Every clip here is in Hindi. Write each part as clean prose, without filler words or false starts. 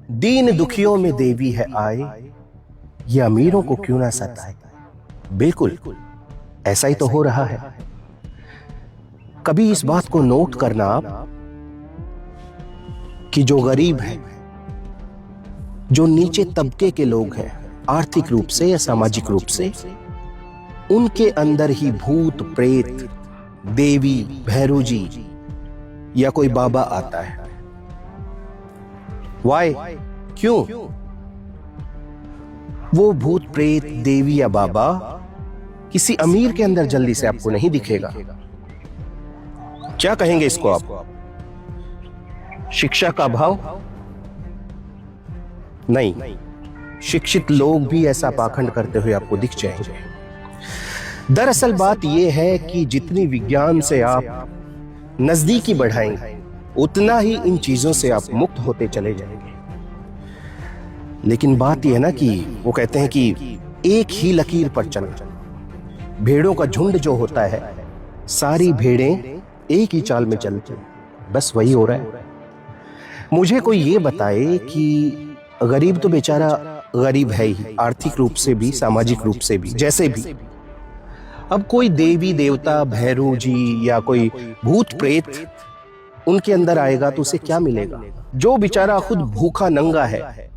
दीन दुखियों में देवी है आए, ये अमीरों को क्यों ना सताए। बिल्कुल ऐसा ही तो हो रहा है। कभी इस बात को नोट करना आप कि जो गरीब है, जो नीचे तबके के लोग हैं आर्थिक रूप से या सामाजिक रूप से, उनके अंदर ही भूत प्रेत, देवी, भैरू जी या कोई बाबा आता है। वाई? क्यों? वो भूत प्रेत, देवी या बाबा किसी अमीर के अंदर जल्दी से आपको नहीं दिखेगा। क्या कहेंगे इसको आप? शिक्षा का अभाव? नहीं, शिक्षित लोग भी ऐसा पाखंड करते हुए आपको दिख जाएंगे। दरअसल बात यह है कि जितनी विज्ञान से आप नजदीकी बढ़ाएंगे, उतना ही इन चीजों से आप मुक्त होते चले जाएंगे। लेकिन बात यह है ना कि वो कहते हैं कि एक ही लकीर पर चलना। भेड़ों का झुंड जो होता है, सारी भेड़ें एक ही चाल में चलती हैं। बस वही हो रहा है। मुझे कोई ये बताए कि गरीब तो बेचारा गरीब है ही, आर्थिक रूप से भी, सामाजिक रूप से भी, जैसे भी। अब कोई देवी देवता, भैरू जी या कोई भूत प्रेत उनके अंदर आएगा तो उसे क्या मिलेगा? जो बेचारा खुद भूखा नंगा है,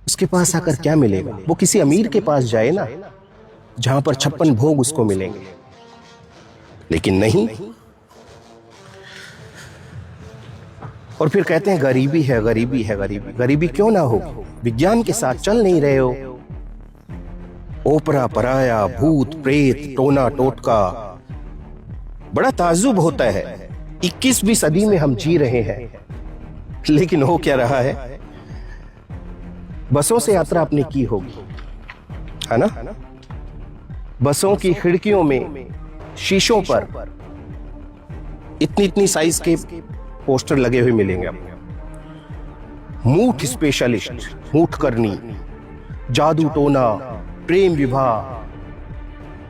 उसके पास आकर क्या मिलेगा? वो किसी अमीर के पास जाए ना, जहां पर 56 भोग उसको मिलेंगे। लेकिन नहीं, और फिर कहते हैं गरीबी है, गरीबी है, गरीबी। गरीबी क्यों ना हो? विज्ञान के साथ चल नहीं रहे हो। ओपरा पराया, भूत प्रेत, टोना टोटका, बड़ा ताज्जुब होता है। 21वीं सदी में हम जी रहे हैं, लेकिन हो क्या रहा है? बसों से यात्रा आपने की होगी, है ना? बसों की खिड़कियों में, शीशों पर इतनी इतनी साइज के पोस्टर लगे हुए मिलेंगे आपको। मूठ स्पेशलिस्ट, मूठ करनी, जादू टोना, प्रेम विवाह,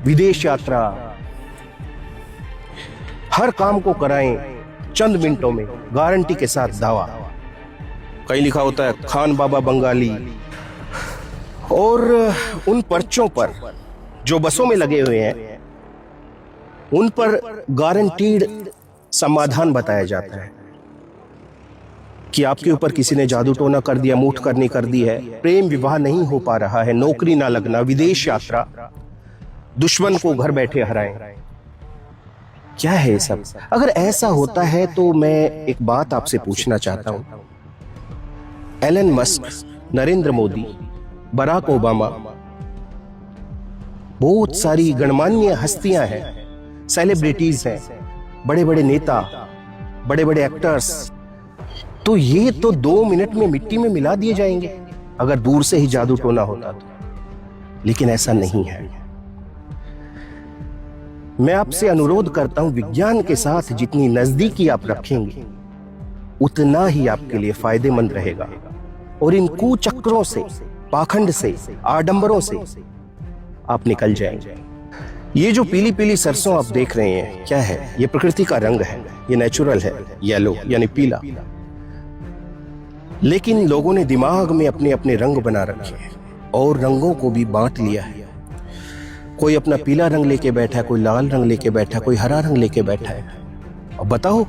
विदेश यात्रा, हर काम को कराएं चंद मिनटों में, गारंटी के साथ दावा। कहीं लिखा होता है खान बाबा बंगाली। और उन पर्चों पर जो बसों में लगे हुए हैं, उन पर गारंटीड समाधान बताया जाता है कि आपके ऊपर किसी ने जादू टोना कर दिया, मूठ करनी कर दी है, प्रेम विवाह नहीं हो पा रहा है, नौकरी ना लगना, विदेश यात्रा, दुश्मन को घर बैठे हराएं। क्या है ये सब? अगर ऐसा होता है तो मैं एक बात आपसे पूछना चाहता हूं। Elon Musk, Narendra Modi, Barack Obama, बहुत सारी गणमान्य हस्तियां हैं, सेलिब्रिटीज हैं, बड़े बड़े नेता, बड़े बड़े एक्टर्स, तो ये तो 2 मिनट में मिट्टी में मिला दिए जाएंगे अगर दूर से ही जादू टोना होता तो। लेकिन ऐसा नहीं है। मैं आपसे अनुरोध करता हूं, विज्ञान के साथ जितनी नजदीकी आप रखेंगे, उतना ही आपके लिए फायदेमंद रहेगा। और इन कुचक्रों से, पाखंड से, आडंबरों से आप निकल जाएंगे। ये जो पीली पीली सरसों आप देख रहे हैं, क्या है? ये प्रकृति का रंग है, ये नेचुरल है, येलो यानी पीला। लेकिन लोगों ने दिमाग में अपने अपने रंग बना रखे हैं और रंगों को भी बांट लिया है। कोई अपना पीला रंग लेके बैठा है, कोई लाल रंग लेके बैठा है, कोई हरा रंग लेके बैठा है। अब बताओ,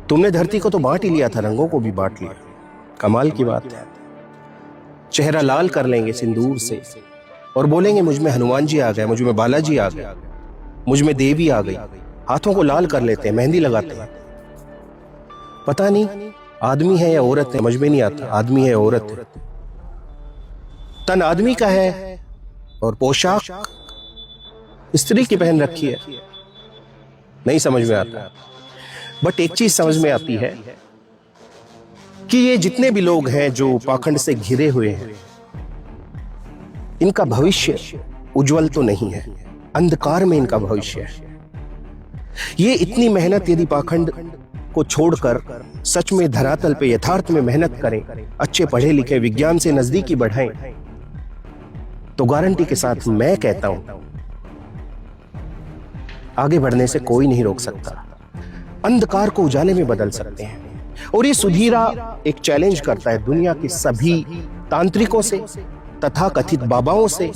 तुमने धरती को तो बांट ही लिया था, रंगों को भी बांट लिया। कमाल की बात है। चेहरा लाल कर लेंगे सिंदूर से और बोलेंगे मुझ में हनुमान जी आ गए, मुझ में बालाजी आ गए, मुझ में देवी आ गई। हाथों को लाल कर लेते हैं, मेहंदी लगाते हैं। पता नहीं आदमी है या औरत है, समझ में नहीं आता, आदमी है या औरत है। तन आदमी का है और पोशाक स्त्री की पहन रखी है। नहीं समझ में आता। बट एक चीज समझ में आती है कि ये जितने भी लोग हैं जो पाखंड से घिरे हुए हैं, इनका भविष्य उज्जवल तो नहीं है, अंधकार में इनका भविष्य है। ये इतनी मेहनत यदि पाखंड को छोड़कर सच में धरातल पे, यथार्थ में मेहनत करें, अच्छे पढ़े लिखे, विज्ञान से नजदीकी बढ़ाएं, तो गारंटी के साथ मैं कहता हूं आगे बढ़ने से कोई नहीं रोक सकता। अंधकार को उजाले में बदल सकते हैं। और ये सुधीरा एक चैलेंज करता है दुनिया के सभी तांत्रिकों से, तथा कथित बाबाओं से,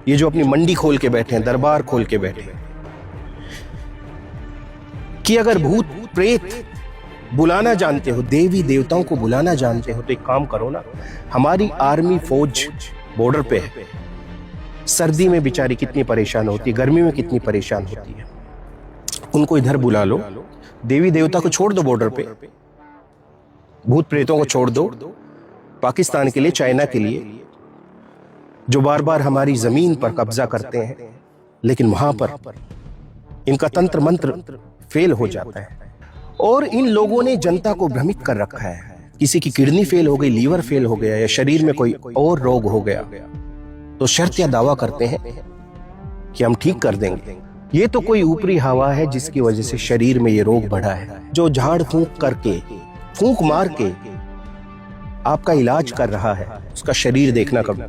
ये जो अपनी मंडी खोल के बैठे हैं, दरबार खोल के बैठे हैं, कि अगर भूत प्रेत बुलाना जानते हो, देवी देवताओं को बुलाना जानते हो, तो एक काम करो ना, हमारी आर्मी फौज बॉर्डर पे है, सर्दी में बेचारी कितनी परेशान होती है, गर्मी में कितनी परेशान होती है, उनको इधर बुला लो, देवी देवता को छोड़ दो बॉर्डर पे, भूत प्रेतों को छोड़ दो, पाकिस्तान के लिए, चाइना के लिए, जो बार बार हमारी जमीन पर कब्जा करते हैं, लेकिन वहां पर इनका तंत्र मंत्र फेल हो जाता है। और इन लोगों ने जनता को भ्रमित कर रखा है, किसी की किडनी फेल हो गई, लीवर फेल हो गया, या शरीर में कोई और रोग हो गया, तो शर्त या दावा करते हैं कि हम ठीक कर देंगे। ये तो कोई ऊपरी हवा है जिसकी वजह से शरीर में ये रोग बढ़ा है। जो झाड़ फूंक करके, फूंक मार के आपका इलाज कर रहा है, उसका शरीर देखना कभी,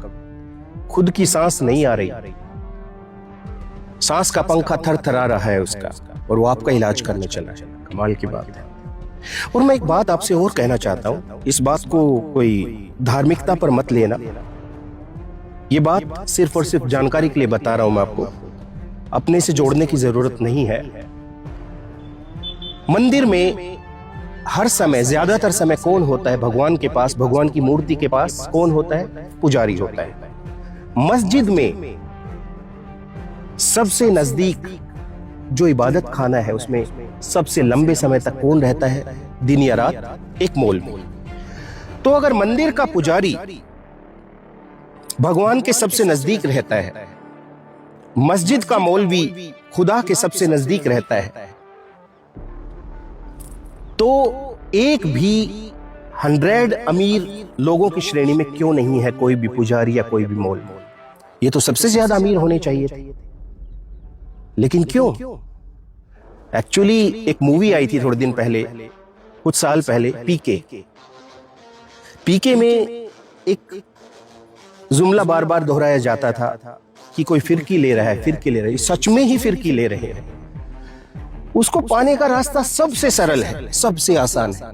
खुद की सांस नहीं आ रही, सांस का पंखा थरथरा रहा है उसका, और वो आपका इलाज करने चला है। कमाल की बात है। और मैं एक बात आपसे और कहना चाहता हूं, इस बात को कोई धार्मिकता पर मत लेना, ये बात सिर्फ और सिर्फ जानकारी के लिए बता रहा हूं मैं आपको, अपने से जोड़ने की जरूरत नहीं है। मंदिर में हर समय, ज्यादातर समय कौन होता है भगवान के पास, भगवान की मूर्ति के पास कौन होता है? पुजारी होता है। मस्जिद में सबसे नजदीक जो इबादत खाना है, उसमें सबसे लंबे समय तक कौन रहता है, दिन या रात? एक मौलवी। तो अगर मंदिर का पुजारी भगवान के सबसे नजदीक रहता है, मस्जिद का मौलवी खुदा के सबसे नजदीक रहता है, तो एक भी 100 अमीर लोगों की श्रेणी में क्यों नहीं है कोई भी पुजारी या कोई भी मौलवी? ये तो सबसे ज्यादा अमीर होने चाहिए थे, लेकिन क्यों? एक्चुअली एक मूवी आई थी थोड़े दिन पहले, कुछ साल पहले, पीके में एक जुमला बार बार दोहराया जाता था कि कोई फिरकी ले रहा है, फिरकी ले रहा है, सच में ही फिरकी ले रहे हैं। उसको पाने का रास्ता सबसे सरल है, सबसे आसान है।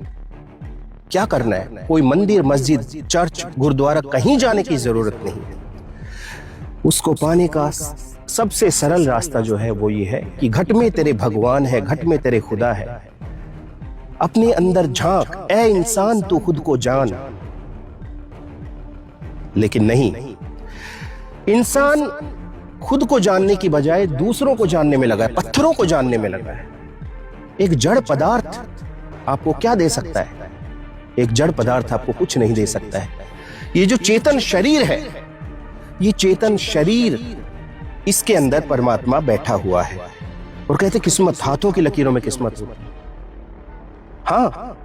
क्या करना है? कोई मंदिर, मस्जिद, चर्च, गुरुद्वारा कहीं जाने की जरूरत नहीं है। उसको पाने का सबसे सरल रास्ता जो है वो ये है कि घट में तेरे भगवान है, घट में तेरे खुदा है। अपने अंदर झांक, ऐ इंसान तू खुद को जान। लेकिन नहीं, इंसान खुद को जानने की बजाय दूसरों को जानने में लगा है, पत्थरों को जानने में लगा है। एक जड़ पदार्थ आपको क्या दे सकता है? एक जड़ पदार्थ आपको कुछ नहीं दे सकता है। ये जो चेतन शरीर है, ये चेतन शरीर, इसके अंदर परमात्मा बैठा हुआ है। और कहते किस्मत, हाथों की लकीरों में किस्मत होती है। हाँ,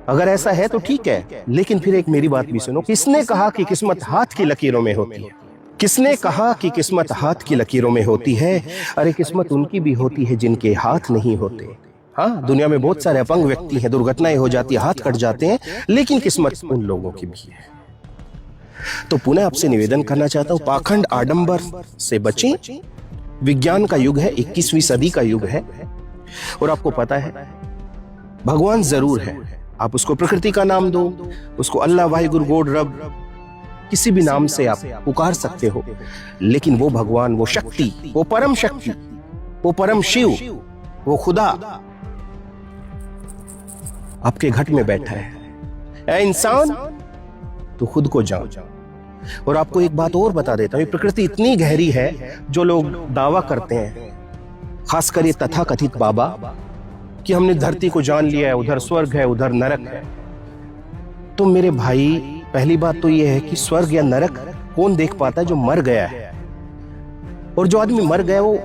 अगर ऐसा है तो ठीक है, लेकिन फिर एक मेरी बात भी सुनो। किसने कहा कि किस्मत हाथ की लकीरों में होती है? किसने कहा कि किस्मत हाथ की लकीरों में होती है? अरे किस्मत उनकी भी होती है जिनके हाथ नहीं होते। हाँ, दुनिया में बहुत सारे अपंग व्यक्ति हैं, दुर्घटनाएं हो जाती है, हाथ कट जाते हैं, लेकिन किस्मत उन लोगों की भी है। तो पुनः आपसे निवेदन करना चाहता हूं, पाखंड आडंबर से बचें। विज्ञान का युग है, 21वीं सदी का युग है, और आपको पता है भगवान जरूर है। आप उसको प्रकृति का नाम दो, उसको अल्लाह, वाहिगुरु, गॉड, रब, किसी भी नाम से आप पुकार सकते हो, लेकिन वो भगवान, वो शक्ति, वो परम शक्ति, वो परम शिव, वो खुदा आपके घट में बैठा है। ऐ इंसान तो खुद को जान। और आपको एक बात और बता देता हूं, प्रकृति इतनी गहरी है, जो लोग दावा करते हैं, खासकर ये तथाकथित बाबा, कि हमने धरती को जान लिया है, उधर स्वर्ग है, उधर नरक है। तो मेरे भाई, पहली बात तो यह है कि स्वर्ग या नरक कौन देख पाता है? जो मर गया है। और जो आदमी मर गया वो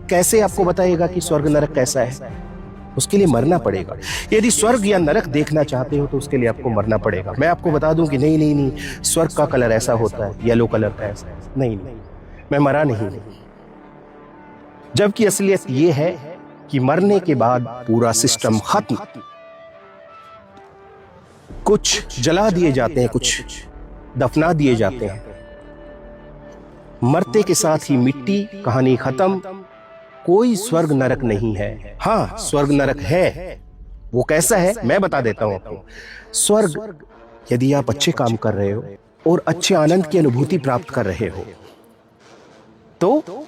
कैसे आपको बताएगा कि स्वर्ग नरक कैसा है? उसके लिए मरना पड़ेगा। यदि स्वर्ग या नरक देखना चाहते हो तो उसके लिए आपको मरना पड़ेगा। मैं आपको बता दूं कि नहीं नहीं नहीं, स्वर्ग का कलर ऐसा होता है, येलो कलर का ऐसा है। नहीं नहीं, मैं मरा नहीं। जबकि असलियत यह है कि मरने के बाद पूरा सिस्टम खत्म। कुछ जला दिए जाते हैं, कुछ दफना दिए जाते हैं, मरते के साथ ही मिट्टी, कहानी खत्म। कोई स्वर्ग नरक नहीं है। हाँ, स्वर्ग नरक है, वो कैसा है मैं बता देता हूं आपको। स्वर्ग, यदि आप अच्छे काम कर रहे हो और अच्छे आनंद की अनुभूति प्राप्त कर रहे हो तो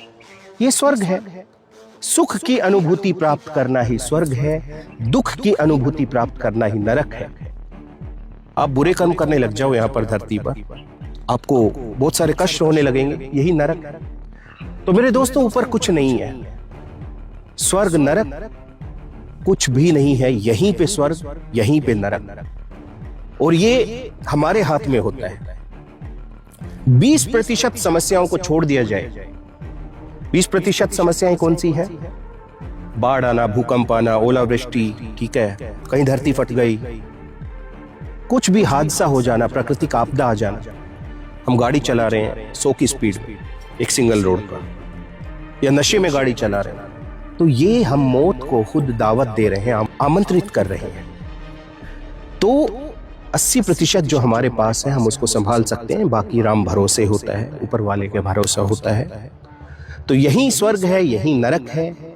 ये स्वर्ग है। सुख की अनुभूति प्राप्त करना ही स्वर्ग है, दुख की अनुभूति प्राप्त करना ही नरक है। आप बुरे कर्म करने लग जाओ यहां पर धरती पर, आपको बहुत सारे कष्ट होने लगेंगे, यही नरक है। तो मेरे दोस्तों, ऊपर कुछ नहीं है, स्वर्ग नरक कुछ भी नहीं है, यहीं पे स्वर्ग यहीं पे नरक, और ये हमारे हाथ में होता है। 20% समस्याओं को छोड़ दिया जाए। 20% समस्याएं कौन सी हैं? बाढ़ आना, भूकंप आना, ओलावृष्टि, ठीक है, कहीं धरती फट गई, कुछ भी हादसा हो जाना, प्राकृतिक आपदा आ जाना, हम गाड़ी चला रहे हैं 100 की स्पीड में एक सिंगल रोड पर, या नशे में गाड़ी चला रहे हैं, तो ये हम मौत को खुद दावत दे रहे हैं, आमंत्रित कर रहे हैं। तो 80% जो हमारे पास है हम उसको संभाल सकते हैं, बाकी राम भरोसे होता है, ऊपर वाले के भरोसा होता है। तो यही स्वर्ग है, यही नरक है।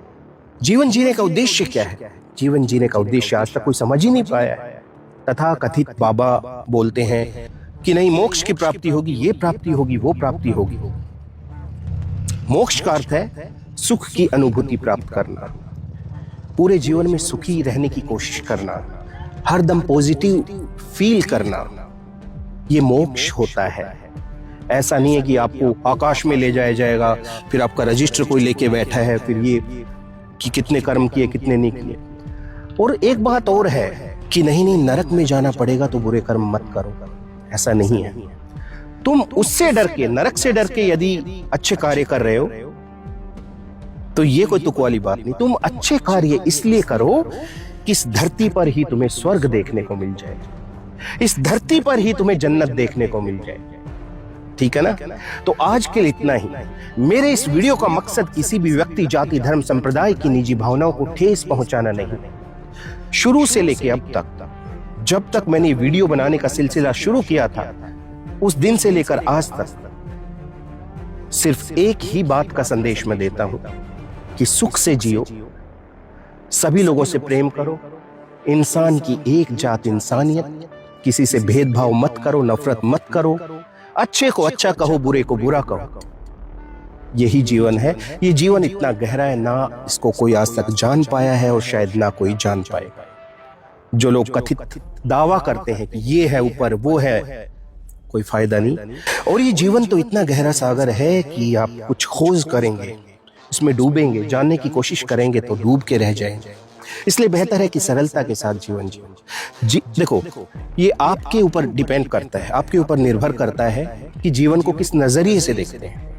जीवन जीने का उद्देश्य क्या है? जीवन जीने का उद्देश्य आज तक कोई समझ ही नहीं पाया है। तथा कथित बाबा बोलते हैं कि नहीं, मोक्ष की प्राप्ति होगी, ये प्राप्ति होगी, वो प्राप्ति होगी। मोक्ष का अर्थ है सुख की अनुभूति प्राप्त करना, पूरे जीवन में सुखी रहने की कोशिश करना, हरदम पॉजिटिव फील करना, ये मोक्ष होता है। ऐसा नहीं है कि आपको आकाश में ले जाया जाएगा, फिर आपका रजिस्टर कोई लेके बैठा है, फिर ये कि कितने कर्म किए कितने नहीं किए। और एक बात और है कि नहीं नरक में जाना पड़ेगा तो बुरे कर्म मत करो, ऐसा नहीं है। तुम उससे डर के, नरक से डर के यदि अच्छे कार्य कर रहे हो तो ये कोई तुक वाली बात नहीं। तुम अच्छे कार्य इसलिए करो कि इस धरती पर ही तुम्हें स्वर्ग देखने को मिल जाए, इस धरती पर ही तुम्हें जन्नत देखने को मिल जाए, ठीक है ना। तो आज के लिए इतना ही। मेरे इस वीडियो का मकसद किसी भी व्यक्ति, जाति, धर्म, संप्रदाय की निजी भावनाओं को ठेस पहुंचाना नहीं। शुरू से लेके अब तक, जब तक मैंने वीडियो बनाने का सिलसिला शुरू किया था, उस दिन से लेकर आज तक सिर्फ एक ही बात का संदेश मैं देता हूं कि सुख से जियो, सभी लोगों से प्रेम करो, इंसान की एक जात इंसानियत, किसी से भेदभाव मत करो, नफरत मत करो, अच्छे को अच्छा कहो, बुरे को बुरा कहो। यही जीवन है। ये जीवन इतना गहरा है, ना इसको कोई आज तक जान पाया है और शायद ना कोई जान पाएगा। जो लोग कथित दावा करते हैं कि ये है ऊपर, वो है, कोई फायदा नहीं। और ये जीवन तो इतना गहरा सागर है कि आप कुछ खोज करेंगे, उसमें डूबेंगे, जानने की कोशिश करेंगे तो डूब के रह जाएंगे। इसलिए बेहतर है कि सरलता के साथ जीवन जियो। देखो, ये आपके ऊपर डिपेंड करता है, आपके ऊपर निर्भर करता है कि जीवन को किस नजरिए से देखते हैं।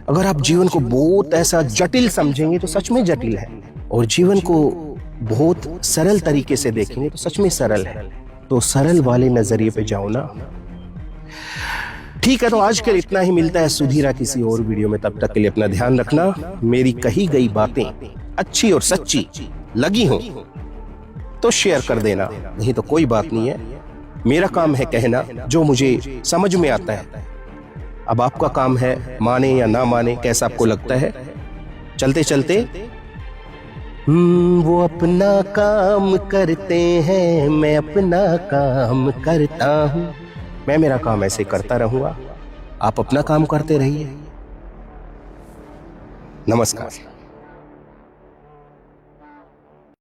अगर आप जीवन को बहुत ऐसा जटिल समझेंगे तो सच में जटिल है, और जीवन को बहुत सरल तरीके से देखेंगे तो सच में सरल है। तो सरल वाले नजरिए पे जाओ ना। ठीक है, तो आज के लिए इतना ही। मिलता है सुधीरा किसी और वीडियो में, तब तक के लिए अपना ध्यान रखना। मेरी कही गई बातें अच्छी और सच्ची लगी हो तो शेयर कर देना, नहीं तो कोई बात नहीं है। मेरा काम है कहना जो मुझे समझ में आता है। अब आपका काम है माने या ना माने, कैसा आपको लगता है। चलते चलते वो अपना काम करते हैं, मैं अपना काम करता हूं। मैं मेरा काम ऐसे करता रहूंगा, आप अपना काम करते रहिए। नमस्कार।